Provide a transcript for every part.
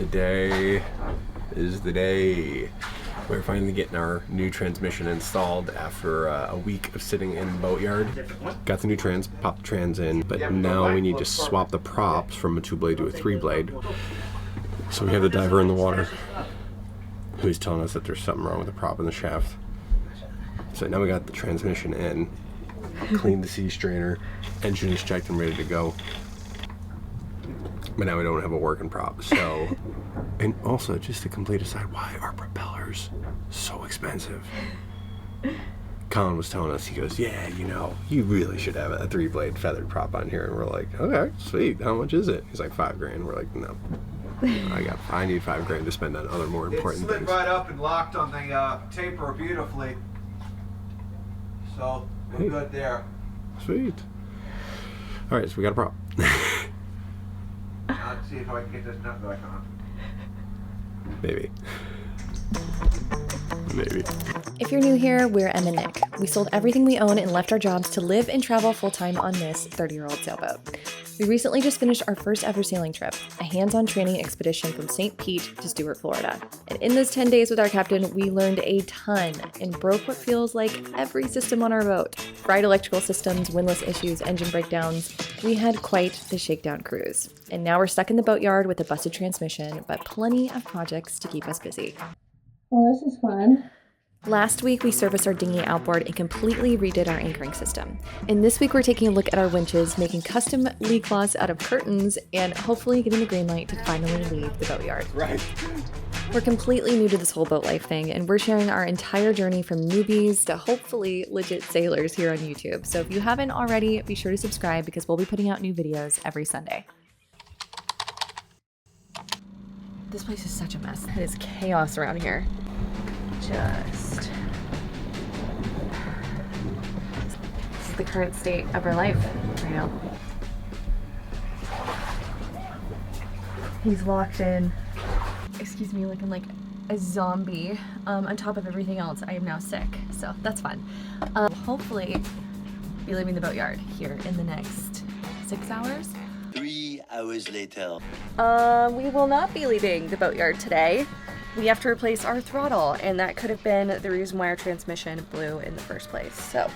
Today is the day. We're finally getting our new transmission installed after a week of sitting in Boatyard. Got the new trans, popped the trans in, but now we need to swap the props from a 2-blade to a 3-blade. So we have the diver in the water who's telling us that there's something wrong with the prop in the shaft. So now we got the transmission in, cleaned the C strainer, engine is checked and ready to go. But now we don't have a working prop, so... And also, just to complete aside, why are propellers so expensive? Colin was telling us, he goes, yeah, you know, you really should have a 3-blade feathered prop on here. And we're like, okay, sweet, how much is it? He's like, $5,000. We're like, no. I need $5,000 to spend on other more important things. It slid right up and locked on the taper beautifully. So, we're good there. Sweet. Alright, so we got a prop. Let's see if I can get this nut back on. Maybe. Maybe. If you're new here, we're Em and Nick. We sold everything we own and left our jobs to live and travel full-time on this 30-year-old sailboat. We recently just finished our first ever sailing trip, a hands-on training expedition from St. Pete to Stuart, Florida. And in those 10 days with our captain, we learned a ton and broke what feels like every system on our boat. Fried electrical systems, windlass issues, engine breakdowns. We had quite the shakedown cruise. And now we're stuck in the Boatyard with a busted transmission, but plenty of projects to keep us busy. Well, this is fun. Last week, we serviced our dinghy outboard and completely redid our anchoring system. And this week, we're taking a look at our winches, making custom lee cloths out of curtains, and hopefully getting the green light to finally leave the Boatyard. Right. We're completely new to this whole boat life thing, and we're sharing our entire journey from newbies to hopefully legit sailors here on YouTube. So if you haven't already, be sure to subscribe because we'll be putting out new videos every Sunday. This place is such a mess. It is chaos around here. This is the current state of our life right now. He's locked in, excuse me, looking like a zombie. On top of everything else, I am now sick, so that's fun. Hopefully, be leaving the Boatyard here in the next 6 hours. 3 hours later. We will not be leaving the Boatyard today. We have to replace our throttle, and that could have been the reason why our transmission blew in the first place. So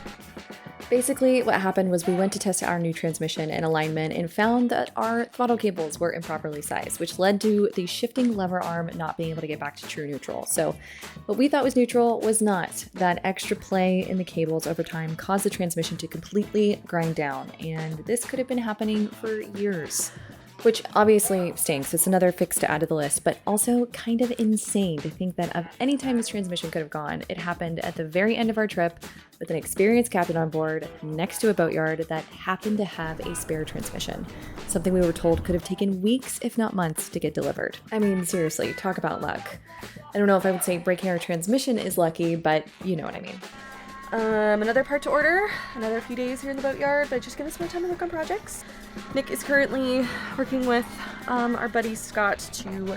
basically what happened was we went to test our new transmission and alignment and found that our throttle cables were improperly sized, which led to the shifting lever arm not being able to get back to true neutral. So what we thought was neutral was not. That extra play in the cables over time caused the transmission to completely grind down, and this could have been happening for years. Which obviously stinks. It's another fix to add to the list, but also kind of insane to think that of any time this transmission could have gone, it happened at the very end of our trip with an experienced captain on board next to a Boatyard that happened to have a spare transmission. Something we were told could have taken weeks, if not months, to get delivered. I mean, seriously, talk about luck. I don't know if I would say breaking our transmission is lucky, but you know what I mean. Another part to order, another few days here in the Boatyard, but just give us more time to work on projects. Nick is currently working with our buddy Scott to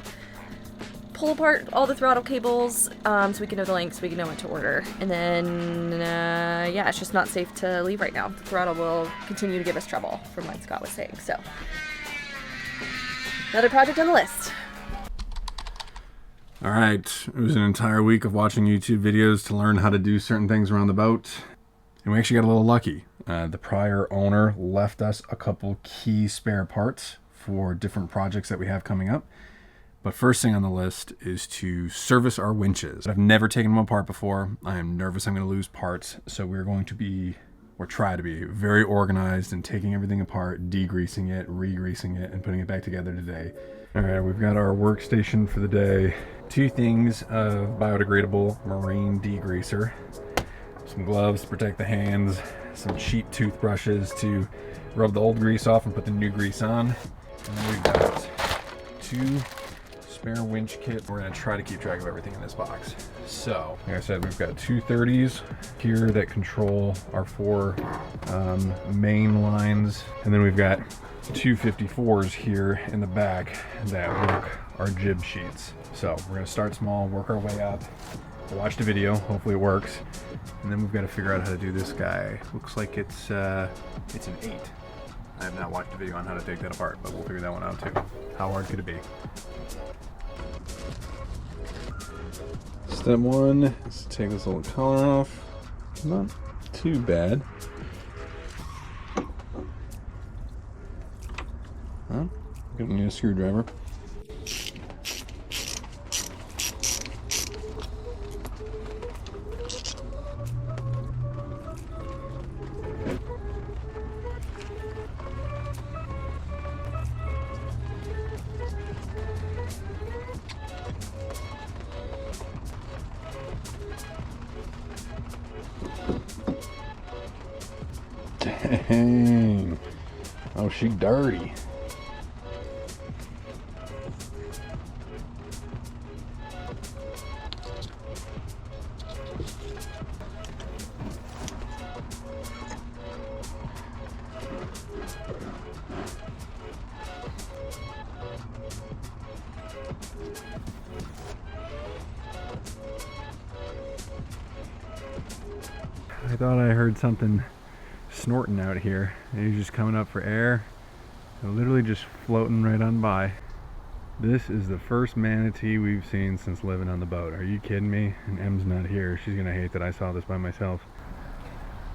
pull apart all the throttle cables so we can know the lengths, so we can know what to order. And then, yeah, it's just not safe to leave right now. The throttle will continue to give us trouble, from what Scott was saying. So, another project on the list. All right, it was an entire week of watching YouTube videos to learn how to do certain things around the boat. And we actually got a little lucky. The prior owner left us a couple key spare parts for different projects that we have coming up. But first thing on the list is to service our winches. I've never taken them apart before. I am nervous I'm going to lose parts. So we're going to be, or try to be, very organized in taking everything apart, degreasing it, re-greasing it, and putting it back together today. All right, we've got our workstation for the day. 2 things of biodegradable marine degreaser. Some gloves to protect the hands, some cheap toothbrushes to rub the old grease off and put the new grease on. And then we've got 2 spare winch kits. We're gonna try to keep track of everything in this box. So, like I said, we've got 2 30s here that control our 4 main lines. And then we've got 2 54s here in the back that work our jib sheets. So we're gonna start small, work our way up. We'll watch the video, hopefully it works. And then we've got to figure out how to do this guy. Looks like it's an 8. I have not watched a video on how to take that apart, but we'll figure that one out too. How hard could it be? Step one is to take this little collar off. Not too bad. Huh? Gonna need a screwdriver. Dang. Oh, she dirty. I thought I heard something snorting out here. He's just coming up for air. They're literally just floating right on by. This is the first manatee we've seen since living on the boat. Are you kidding me? And Em's not here. She's gonna hate that I saw this by myself.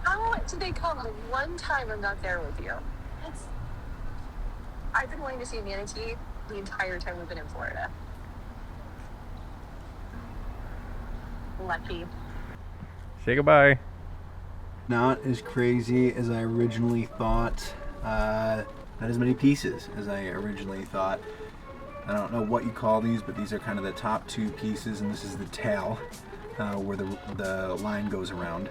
How did they come the one time I'm not there with you? I've been wanting to see a manatee the entire time we've been in Florida. Lucky. Say goodbye. Not as crazy as I originally thought. Not as many pieces as I originally thought. I don't know what you call these, but these are kind of the top two pieces, and this is the tail where the line goes around.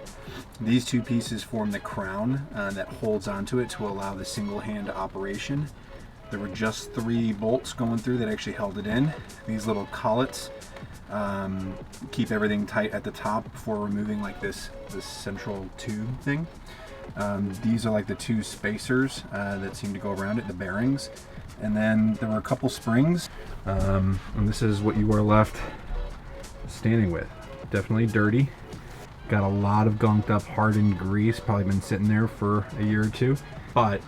These two pieces form the crown that holds onto it to allow the single hand operation. There were just 3 bolts going through that actually held it in. These little collets keep everything tight at the top before removing like this central tube thing. These are like the 2 spacers that seem to go around it, the bearings. And then there were a couple springs. And this is what you are left standing with. Definitely dirty. Got a lot of gunked up hardened grease, probably been sitting there for a year or 2. But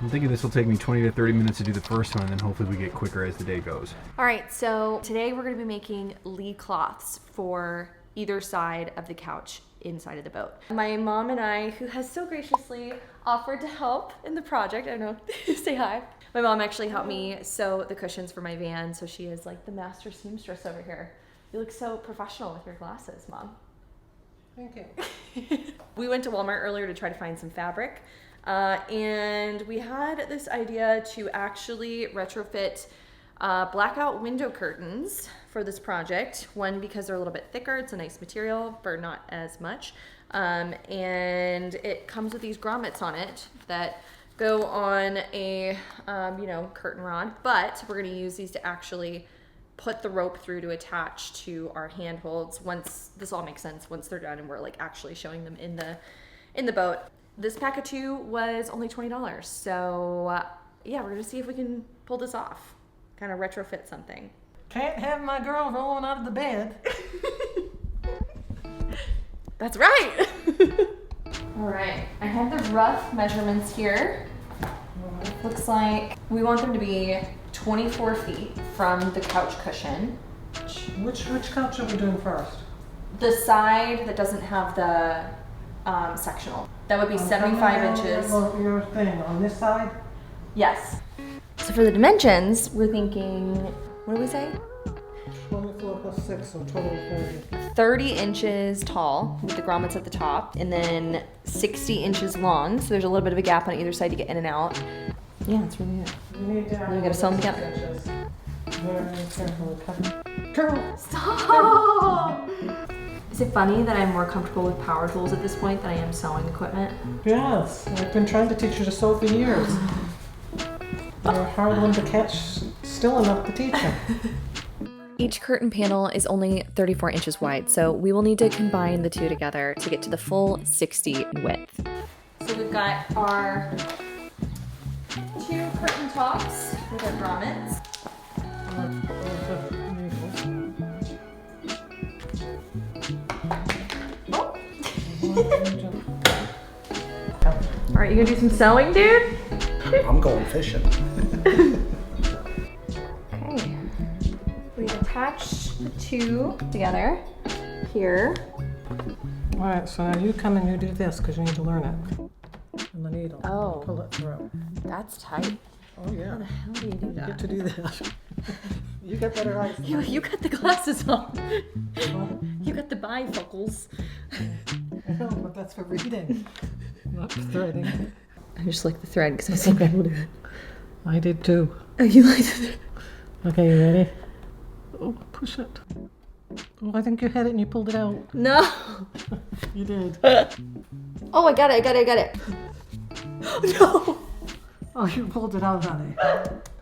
I'm thinking this will take me 20 to 30 minutes to do the first one, and then hopefully we get quicker as the day goes. All right, so today we're gonna be making lee cloths for either side of the couch inside of the boat. My mom and I, who has so graciously offered to help in the project, I don't know, say hi. My mom actually helped me sew the cushions for my van, so she is like the master seamstress over here. You look so professional with your glasses, Mom. Thank you. We went to Walmart earlier to try to find some fabric. And we had this idea to actually retrofit blackout window curtains for this project. One, because they're a little bit thicker, it's a nice material for not as much. And it comes with these grommets on it that go on a, curtain rod, but we're gonna use these to actually put the rope through to attach to our handholds once this all makes sense, once they're done and we're like actually showing them in the boat. This pack of 2 was only $20. So yeah, we're gonna see if we can pull this off. Kind of retrofit something. Can't have my girl rolling out of the bed. That's right. All right, I have the rough measurements here. Looks like we want them to be 24 feet from the couch cushion. Which couch are we doing first? The side that doesn't have the sectional. That would be 75 inches. Your thing on this side? Yes. So for the dimensions, we're thinking, what do we say? 24 plus 6, so total 30. 30 inches tall with the grommets at the top, and then 60 inches long. So there's a little bit of a gap on either side to get in and out. Yeah, it's really good. You gotta sew them together. Very careful with cutting. Girl, Stop! Is it funny that I'm more comfortable with power tools at this point than I am sewing equipment? yes, I've been trying to teach you to sew for years. You're a hard one to catch, still enough to teach you. Each curtain panel is only 34 inches wide, so we will need to combine the 2 together to get to the full 60 in width. So we've got our 2 curtain tops with our grommets. Oh. All right, you gonna do some sewing, dude? I'm going fishing. Okay. We've attached the two together here. All right, so now you come and you do this because you need to learn it. And the needle. Oh. Pull it through. That's tight. Oh yeah. How the hell do you do You that? get to do that. You get better eyes. You got the glasses on. You got the bifocals. No, but that's for reading, not for threading. I just like the thread because I was like, I will do it. I did too. Oh, you like the thread? Okay, you ready? Oh, push it. Oh, I think you had it and you pulled it out. No. You did. Oh, I got it. No. Oh, you pulled it out, honey.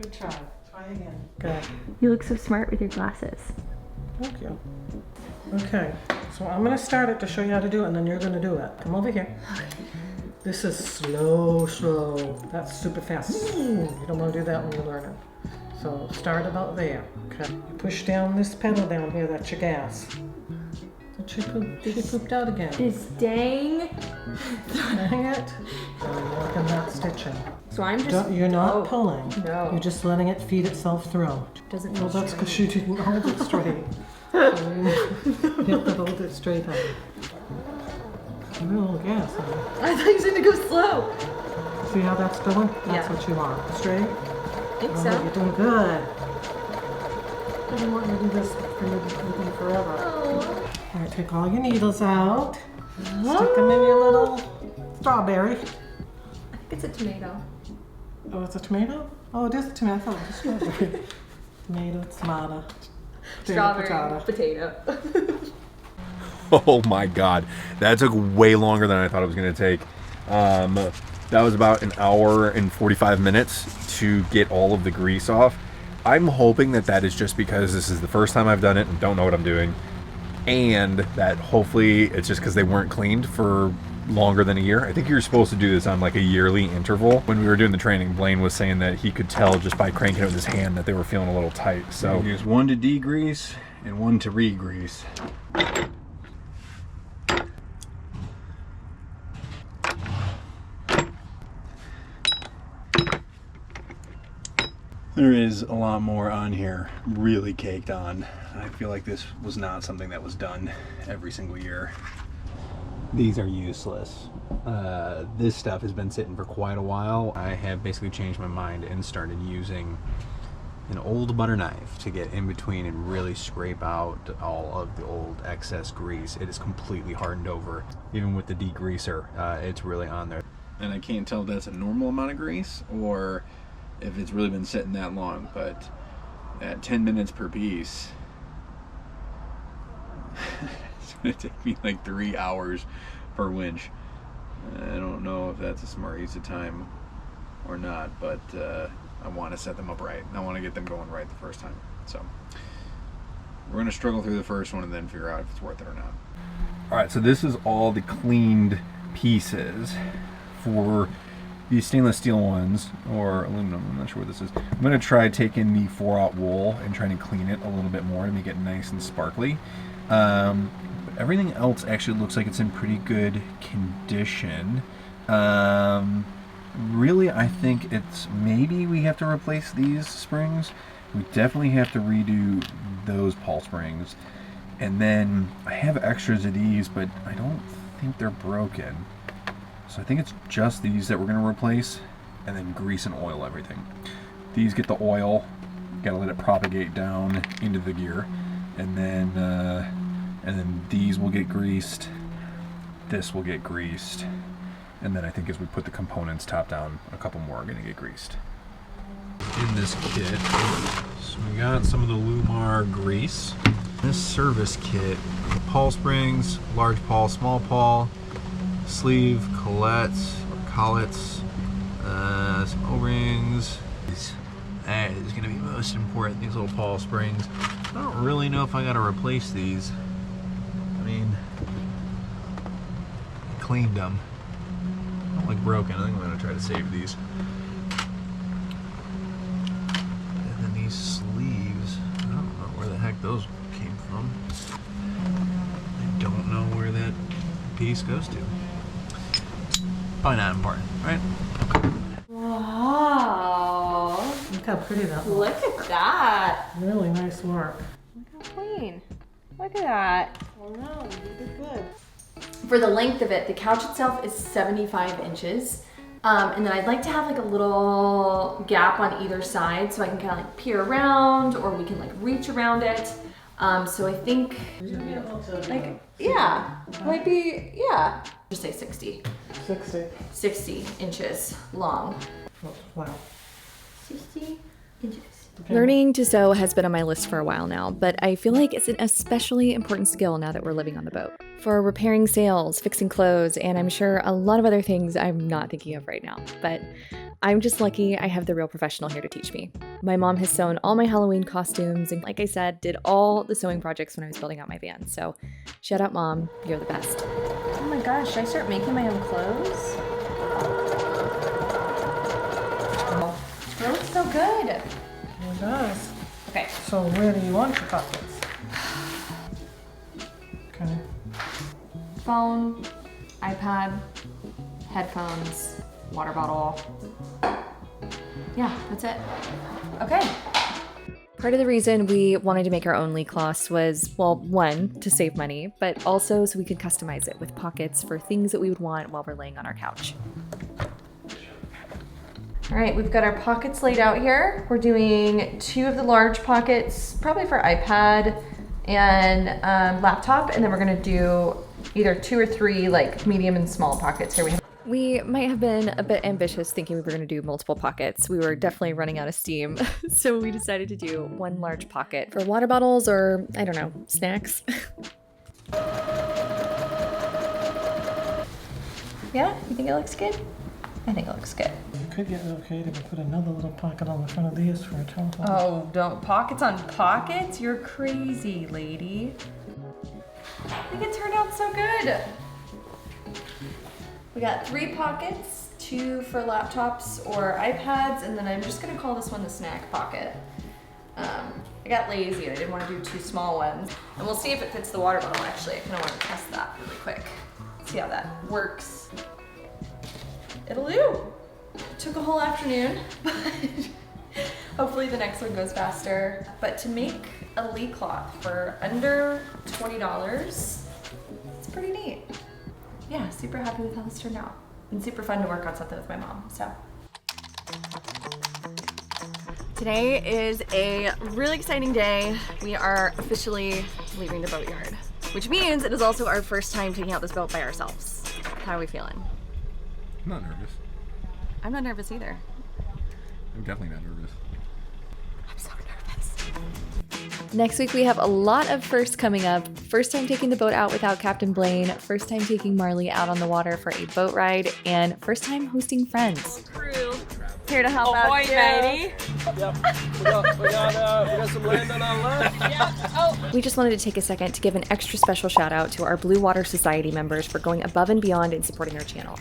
Good try. Try again. Good. You look so smart with your glasses. Thank you. Okay, so I'm gonna start it to show you how to do it, and then you're gonna do it. Come over here. This is slow. That's super fast. You don't want to do that when you learn it. So start about there. Okay. You push down this pedal down here. That's your gas. But she pooped out again. This dang. Dang it. So you're working that stitching. So I'm just. You're not pulling. No. You're just letting it feed itself through. Doesn't Well, feel that's straight. because you didn't hold it straight. So you have to hold it straight on. A little gas, huh? I thought you said to go slow. See how that's going? That's Yeah. what you want. Straight? I think Oh, so. you're doing good. I didn't want you to do this for you to do forever. Oh. All right, take all your needles out. Stick them in your little strawberry. I think it's a tomato. Oh, it's a tomato? Oh, it is a tomato. I thought it was a strawberry. Tomato, tomato. Strawberry, Potato. potato. Oh my god, that took way longer than I thought it was going to take. That was about an hour and 45 minutes to get all of the grease off. I'm hoping that that is just because this is the first time I've done it and don't know what I'm doing, and that hopefully it's just because they weren't cleaned for longer than a year. I think you're supposed to do this on like a yearly interval. When we were doing the training, Blaine was saying that he could tell just by cranking it with his hand that they were feeling a little tight. So use one to degrease and one to re-grease. There is a lot more on here, really caked on. I feel like this was not something that was done every single year. These are useless. This stuff has been sitting for quite a while. I have basically changed my mind and started using an old butter knife to get in between and really scrape out all of the old excess grease. It is completely hardened over. Even with the degreaser, it's really on there. And I can't tell if that's a normal amount of grease or if it's really been sitting that long, but at 10 minutes per piece, it's gonna take me like 3 hours per winch. I don't know if that's a smart use of time or not, but I want to set them up right. I want to get them going right the first time. So we're gonna struggle through the first one and then figure out if it's worth it or not. All right, so this is all the cleaned pieces for these stainless steel ones, or aluminum, I'm not sure what this is. I'm going to try taking the 4/0 wool and trying to clean it a little bit more to make it nice and sparkly. But everything else actually looks like it's in pretty good condition. Really, I think it's maybe we have to replace these springs. We definitely have to redo those pawl springs. And then I have extras of these, but I don't think they're broken. So I think it's just these that we're going to replace, and then grease and oil everything. These get the oil, gotta let it propagate down into the gear, and then these will get greased. This will get greased, and then I think as we put the components top down, a couple more are going to get greased. In this kit, so we got some of the Lumar grease. This service kit, pawl springs, large pawl, small pawl, sleeve, collets, some O-rings. That is going to be most important, these little pawl springs. I don't really know if I got to replace these. I mean, I cleaned them. They don't look broken. I think I'm going to try to save these. And then these sleeves, I don't know where the heck those came from. I don't know where that piece goes to. Probably not important, right? Wow. how pretty that looks. Look at that. Really nice work. Look how clean. Look at that. Oh no, you did good. For the length of it, the couch itself is 75 inches. And then I'd like to have like a little gap on either side so I can kind of like peer around, or we can like reach around it. So I think like, yeah, might be, yeah. Just say 60. 60 inches long. Wow. 60 inches. Learning to sew has been on my list for a while now, but I feel like it's an especially important skill now that we're living on the boat. For repairing sails, fixing clothes, and I'm sure a lot of other things I'm not thinking of right now. But I'm just lucky I have the real professional here to teach me. My mom has sewn all my Halloween costumes, and like I said, did all the sewing projects when I was building out my van. So shout out, Mom, you're the best. Oh my gosh, should I start making my own clothes? It looks so good. It does. Okay. So where do you want your pockets? Okay. Phone, iPad, headphones, water bottle. Yeah, that's it. Okay. Part of the reason we wanted to make our own leak cloths was, well, one, to save money, but also so we could customize it with pockets for things that we would want while we're laying on our couch. All right, we've got our pockets laid out here. We're doing 2 of the large pockets, probably for iPad and laptop, and then we're gonna do either 2 or 3 like medium and small pockets. Here we have. We might have been a bit ambitious thinking we were gonna do multiple pockets. We were definitely running out of steam, so we decided to do 1 large pocket for water bottles or, I don't know, snacks. Yeah, you think it looks good? I think it looks good. You could get okay to put another little pocket on the front of these for a telephone. Oh, don't pockets on pockets? You're crazy, lady. I think it turned out so good. We got 3 pockets, 2 for laptops or iPads, and then I'm just gonna call this one the snack pocket. I got lazy and I didn't want to do 2 small ones. And we'll see if it fits the water bottle actually. I kind of want to test that really quick. See how that works. It'll do. Took a whole afternoon, but hopefully the next one goes faster. But to make a leak cloth for under $20, it's pretty neat. Yeah, super happy with how this turned out. And super fun to work on something with my mom, so. Today is a really exciting day. We are officially leaving the boatyard, which means it is also our first time taking out this boat by ourselves. How are we feeling? I'm not nervous. I'm not nervous either. I'm definitely not nervous. I'm so nervous. Next week we have a lot of firsts coming up. First time taking the boat out without Captain Blaine, first time taking Marley out on the water for a boat ride, and first time hosting friends. Crew here to help out too. Matey. Yep. We got some land on our left. Yep. Oh. We just wanted to take a second to give an extra special shout out to our Blue Water Society members for going above and beyond in supporting our channel.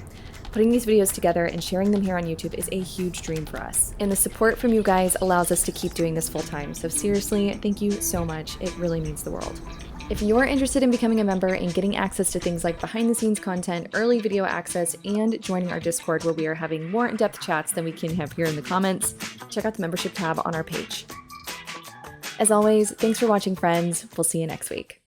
Putting these videos together and sharing them here on YouTube is a huge dream for us. And the support from you guys allows us to keep doing this full time. So seriously, thank you so much. It really means the world. If you're interested in becoming a member and getting access to things like behind the scenes content, early video access, and joining our Discord where we are having more in-depth chats than we can have here in the comments, check out the membership tab on our page. As always, thanks for watching, friends. We'll see you next week.